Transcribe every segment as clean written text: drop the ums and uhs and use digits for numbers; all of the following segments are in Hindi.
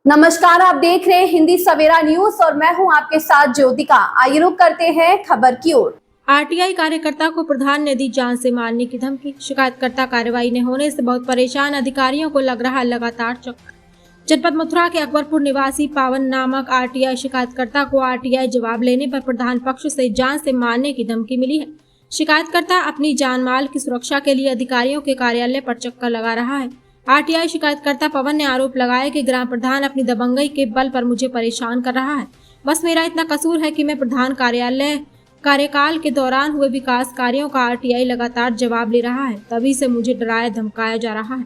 नमस्कार, आप देख रहे हैं हिंदी सवेरा न्यूज और मैं हूं आपके साथ ज्योतिका। आइए रुक करते हैं खबर की ओर। आरटीआई कार्यकर्ता को प्रधान ने दी जान से मारने की धमकी। शिकायतकर्ता कार्रवाई न होने से बहुत परेशान अधिकारियों को लग रहा लगातार चक्कर। जनपद मथुरा के अकबरपुर निवासी पावन नामक आरटीआई शिकायतकर्ता को आरटीआई जवाब लेने पर प्रधान पक्ष से जान से मारने की धमकी मिली है। शिकायतकर्ता अपनी जान माल की सुरक्षा के लिए अधिकारियों के कार्यालय पर चक्कर लगा रहा है। आरटीआई शिकायतकर्ता पवन ने आरोप लगाया कि ग्राम प्रधान अपनी दबंगई के बल पर मुझे परेशान कर रहा है। बस मेरा इतना कसूर है कि मैं प्रधान कार्यालय कार्यकाल के दौरान हुए विकास कार्यों का आरटीआई लगातार जवाब ले रहा है, तभी से मुझे डराया धमकाया जा रहा है।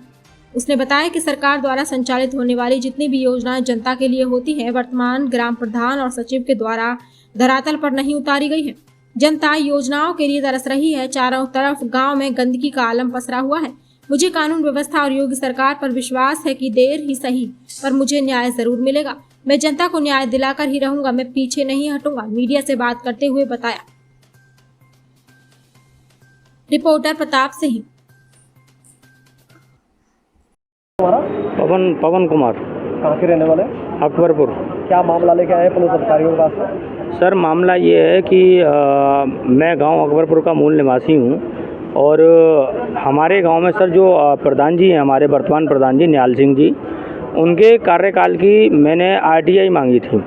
उसने बताया कि सरकार द्वारा संचालित होने वाली जितनी भी योजनाएं जनता के लिए होती है, वर्तमान ग्राम प्रधान और सचिव के द्वारा धरातल पर नहीं उतारी गई है। जनता योजनाओं के लिए तरस रही है। चारों तरफ गाँव में गंदगी का आलम पसरा हुआ है। मुझे कानून व्यवस्था और योग्य सरकार पर विश्वास है कि देर ही सही पर मुझे न्याय जरूर मिलेगा। मैं जनता को न्याय दिलाकर ही रहूंगा, मैं पीछे नहीं हटूंगा, मीडिया से बात करते हुए बताया। रिपोर्टर प्रताप सिंह। पवन कुमार। कहाँ के रहने वाले? अकबरपुर। क्या मामला लेके आए पुलिस अधिकारियों के पास? सर, मामला ये है कि मैं गांव अकबरपुर का मूल निवासी हूं और हमारे गांव में सर जो प्रधान जी हैं, हमारे वर्तमान प्रधान जी निहाल सिंह जी, उनके कार्यकाल की मैंने आरटीआई मांगी थी।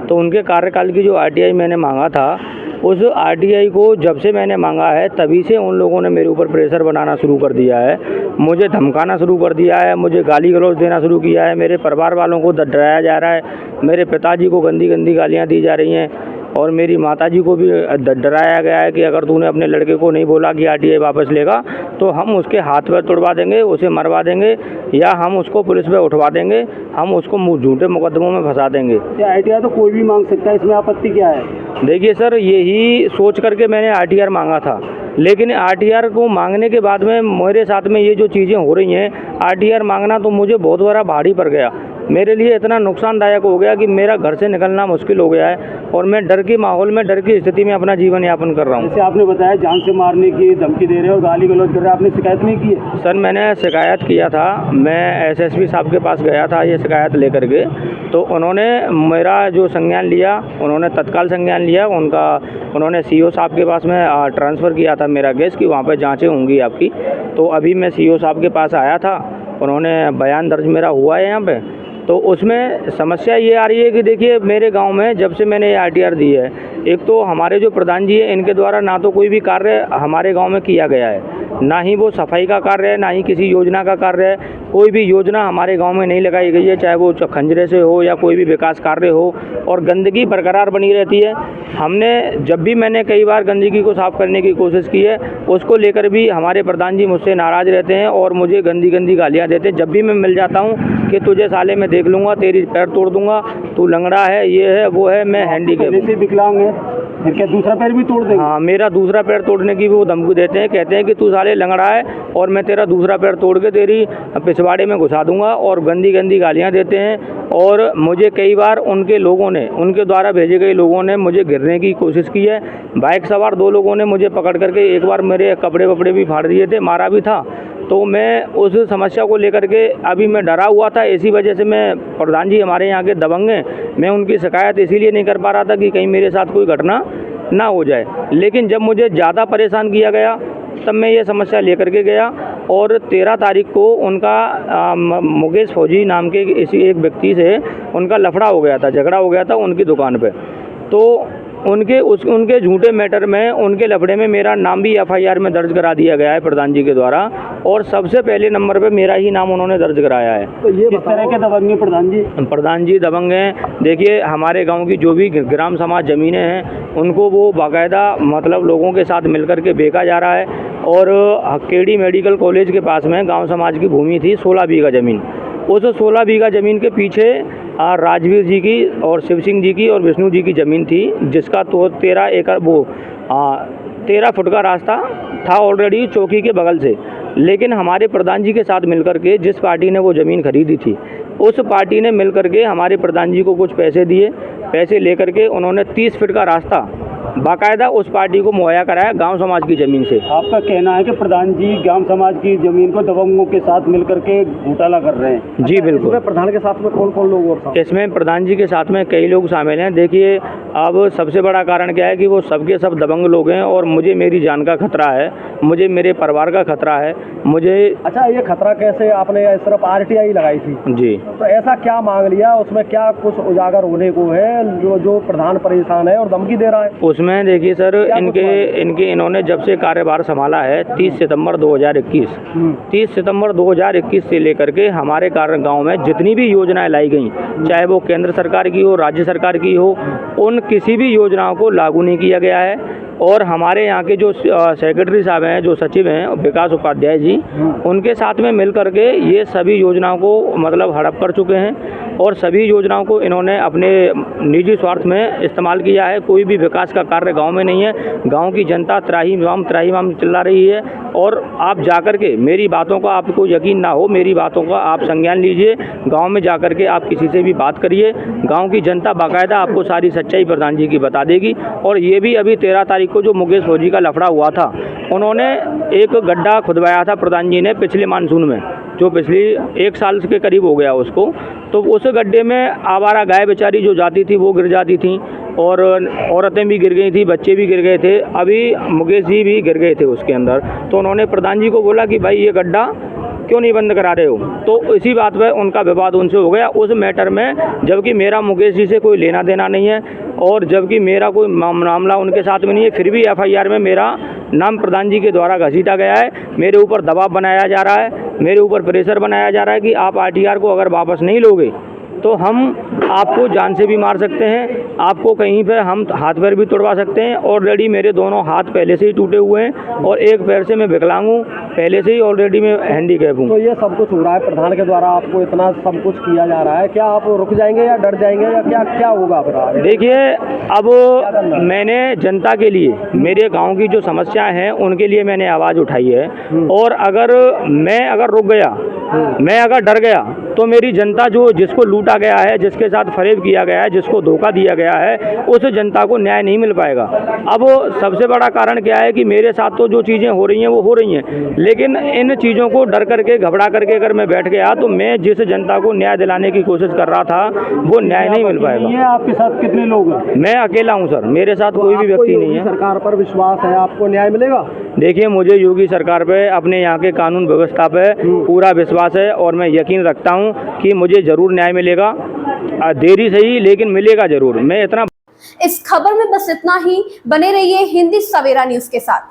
तो उनके कार्यकाल की जो आरटीआई मैंने मांगा था, उस आरटीआई को जब से मैंने मांगा है तभी से उन लोगों ने मेरे ऊपर प्रेशर बनाना शुरू कर दिया है, मुझे धमकाना शुरू कर दिया है, मुझे गाली गलौज देना शुरू किया है, मेरे परिवार वालों को डराया जा रहा है, मेरे पिताजी को गंदी गंदी गालियाँ दी जा रही हैं और मेरी माताजी को भी डराया गया है कि अगर तूने अपने लड़के को नहीं बोला कि आरटीआई वापस लेगा तो हम उसके हाथ पैर तोड़वा देंगे, उसे मरवा देंगे या हम उसको पुलिस पे उठवा देंगे, हम उसको झूठे मुकदमों में फंसा देंगे। आरटीआई तो कोई भी मांग सकता है, इसमें आपत्ति क्या है? देखिए सर, यही सोच करके मैंने आरटीआर मांगा था, लेकिन आरटीआर को मांगने के बाद में मेरे साथ में ये जो चीज़ें हो रही हैं, आरटीआर मांगना तो मुझे बहुत बड़ा भारी पड़ गया। मेरे लिए इतना नुकसानदायक हो गया कि मेरा घर से निकलना मुश्किल हो गया है और मैं डर के माहौल में, डर की स्थिति में अपना जीवन यापन कर रहा हूँ। जैसे आपने बताया जान से मारने की धमकी दे रहे हैं और गाली गलौज कर रहे हैं, आपने शिकायत नहीं की है? सर, मैंने शिकायत किया था, मैं एसएसपी साहब के पास गया था ये शिकायत लेकर के, तो उन्होंने मेरा जो संज्ञान लिया, उन्होंने तत्काल संज्ञान लिया। उन्होंने सीओ साहब के पास में ट्रांसफ़र किया था मेरा केस कि वहाँ पर जाँचें होंगी आपकी। तो अभी मैं सीओ साहब के पास आया था, उन्होंने बयान दर्ज मेरा हुआ है यहाँ पे। तो उसमें समस्या ये आ रही है कि देखिए, मेरे गांव में जब से मैंने आरटीआर दी है, एक तो हमारे जो प्रधान जी हैं, इनके द्वारा ना तो कोई भी कार्य हमारे गांव में किया गया है, ना ही वो सफाई का कार्य है, ना ही किसी योजना का कार्य है। कोई भी योजना हमारे गांव में नहीं लगाई गई है, चाहे वो खंजरे से हो या कोई भी विकास कार्य हो, और गंदगी बरकरार बनी रहती है। हमने जब भी मैंने कई बार गंदगी को साफ़ करने की कोशिश की है, उसको लेकर भी हमारे प्रधान जी मुझसे नाराज़ रहते हैं और मुझे गंदी गंदी गालियाँ देते हैं। जब भी मैं मिल जाता हूँ कि तुझे साले मैं देख लूँगा, तेरी पैर तोड़ दूँगा, तू लंगड़ा है, ये है, वो है, मैं हैंडीकैप हूँ। विकलांग है, फिर क्या दूसरा पैर भी तोड़ देंगे? हाँ, मेरा दूसरा पैर तोड़ने की भी वो धमकी देते हैं, कहते हैं कि तू साले लंगड़ा है और मैं तेरा दूसरा पैर तोड़ के तेरी पिछवाड़े में घुसा दूंगा, और गंदी गंदी गालियाँ देते हैं। और मुझे कई बार उनके लोगों ने, उनके द्वारा भेजे गए लोगों ने मुझे गिरने की कोशिश की है। बाइक सवार 2 लोगों ने मुझे पकड़ करके एक बार मेरे कपड़े वपड़े भी फाड़ दिए थे, मारा भी था। तो मैं उस समस्या को लेकर के अभी मैं डरा हुआ था। इसी वजह से मैं, प्रधान जी हमारे यहाँ के दबंग हैं, मैं उनकी शिकायत इसीलिए नहीं कर पा रहा था कि कहीं मेरे साथ कोई घटना ना हो जाए। लेकिन जब मुझे ज़्यादा परेशान किया गया तब मैं ये समस्या लेकर के गया और 13 तारीख को उनका मुकेश फौजी नाम के इसी एक व्यक्ति से उनका लफड़ा हो गया था, झगड़ा हो गया था उनकी दुकान पे। तो उनके झूठे मैटर में, उनके लफड़े में मेरा नाम भी एफआईआर में दर्ज करा दिया गया है प्रधान जी के द्वारा, और सबसे पहले नंबर पे मेरा ही नाम उन्होंने दर्ज कराया है। तो ये किस तरह के दबंग हैं प्रधान जी? प्रधान जी दबंग हैं। देखिए, हमारे गांव की जो भी ग्राम समाज ज़मीनें हैं, उनको वो बाकायदा मतलब लोगों के साथ मिलकर के बेचा जा रहा है। और केडी मेडिकल कॉलेज के पास में गाँव समाज की भूमि थी 16 बीघा ज़मीन। उस 16 बीघा ज़मीन के पीछे राजवीर जी की और शिव सिंह जी की और विष्णु जी की ज़मीन थी, जिसका तो 13 एकड़ वो 13 फुट का रास्ता था ऑलरेडी चौकी के बगल से। लेकिन हमारे प्रधान जी के साथ मिलकर के जिस पार्टी ने वो ज़मीन खरीदी थी, उस पार्टी ने मिलकर के हमारे प्रधान जी को कुछ पैसे दिए। पैसे लेकर के उन्होंने 30 फीट का रास्ता बाकायदा उस पार्टी को मुहैया कराया गांव समाज की ज़मीन से। आपका कहना है कि प्रधान जी ग्राम समाज की जमीन को दबंगों के साथ मिलकर के घोटाला कर रहे हैं। जी बिल्कुल। इसमें प्रधान के साथ में कौन कौन लोग और साथ? इसमें प्रधान जी के साथ में कई लोग शामिल हैं। देखिए, अब सबसे बड़ा कारण क्या है कि वो सबके सब दबंग लोग हैं और मुझे मेरी जान का खतरा है, मुझे मेरे परिवार का खतरा है, मुझे। अच्छा, ये खतरा कैसे? आपने सिर्फ RTI लगाई थी जी, तो ऐसा क्या मांग लिया? उसमें क्या कुछ उजागर होने को है जो प्रधान परेशान है और धमकी दे रहा है? उसमें देखिए सर, इन्होंने जब से कार्यभार संभाला है 30 सितंबर 2021, 30 सितंबर 2021 से लेकर के हमारे गांव में जितनी भी योजनाएं लाई गई, चाहे वो केंद्र सरकार की हो, राज्य सरकार की हो, उन किसी भी योजनाओं को लागू नहीं किया गया है। और हमारे यहाँ के जो सेक्रेटरी साहब हैं, जो सचिव हैं विकास उपाध्याय जी, उनके साथ में मिल करके ये सभी योजनाओं को मतलब हड़प कर चुके हैं और सभी योजनाओं को इन्होंने अपने निजी स्वार्थ में इस्तेमाल किया है। कोई भी विकास का कार्य गांव में नहीं है। गांव की जनता त्राहिमाम चिल्ला रही है। और आप जाकर के, मेरी बातों का आपको यकीन ना हो, मेरी बातों का आप संज्ञान लीजिए, गांव में जाकर के आप किसी से भी बात करिए, गांव की जनता बाकायदा आपको सारी सच्चाई प्रधान जी की बता देगी। और ये भी अभी 13 तारीख को जो मुकेश फौजी का लफड़ा हुआ था, उन्होंने एक गड्ढा खुदवाया था प्रधान जी ने पिछले मानसून में, जो पिछली 1 साल के करीब हो गया उसको। तो उस गड्ढे में आवारा गाय बेचारी जो जाती थी वो गिर जाती थी और औरतें भी गिर गई थी, बच्चे भी गिर गए थे, अभी मुकेश जी भी गिर गए थे उसके अंदर। तो उन्होंने प्रधान जी को बोला कि भाई ये गड्ढा क्यों नहीं बंद करा रहे हो। तो इसी बात पे उनका विवाद उनसे हो गया उस मैटर में, जबकि मेरा मुकेश जी से कोई लेना देना नहीं है और जबकि मेरा कोई मामला उनके साथ में नहीं है, फिर भी FIR में मेरा नाम प्रधान जी के द्वारा घसीटा गया है। मेरे ऊपर दबाव बनाया जा रहा है, मेरे ऊपर प्रेशर बनाया जा रहा है कि आप RTR को अगर वापस नहीं लोगे तो हम आपको जान से भी मार सकते हैं, आपको कहीं पे हम हाथ पैर भी तोड़वा सकते हैं। ऑलरेडी मेरे दोनों हाथ पहले से ही टूटे हुए हैं और एक पैर से मैं विकलांग हूँ, पहले से ही ऑलरेडी मैं हैंडीकैप हूँ। तो ये सब कुछ हो रहा है, प्रधान के द्वारा आपको इतना सब कुछ किया जा रहा है, क्या आप रुक जाएंगे या डर जाएंगे या क्या होगा फिर आगे? देखिए, अब मैंने जनता के लिए, मेरे गांव की जो समस्याएं हैं उनके लिए मैंने आवाज़ उठाई है। और अगर मैं रुक गया, मैं अगर डर गया तो मेरी जनता जो जिसको लूटा गया है, जिसके साथ फरेब किया गया है, जिसको धोखा दिया गया है, उस जनता को न्याय नहीं मिल पाएगा। अब सबसे बड़ा कारण क्या है कि मेरे साथ तो जो चीज़ें हो रही हैं वो हो रही हैं, लेकिन इन चीज़ों को डर करके, घबरा करके अगर मैं बैठ गया तो मैं जिस जनता को न्याय दिलाने की कोशिश कर रहा था वो न्याय नहीं मिल पाएगा। ये आपके साथ कितने लोग हैं? मैं अकेला हूँ सर, मेरे साथ कोई भी व्यक्ति नहीं है। सरकार पर विश्वास है, आपको न्याय मिलेगा? देखिए, मुझे योगी सरकार पे, अपने यहाँ के कानून व्यवस्था पे पूरा विश्वास है और मैं यकीन रखता हूँ कि मुझे ज़रूर न्याय मिलेगा। देरी सही लेकिन मिलेगा ज़रूर। मैं इतना। इस खबर में बस इतना ही। बने रहिए हिंदी सवेरा न्यूज़ के साथ।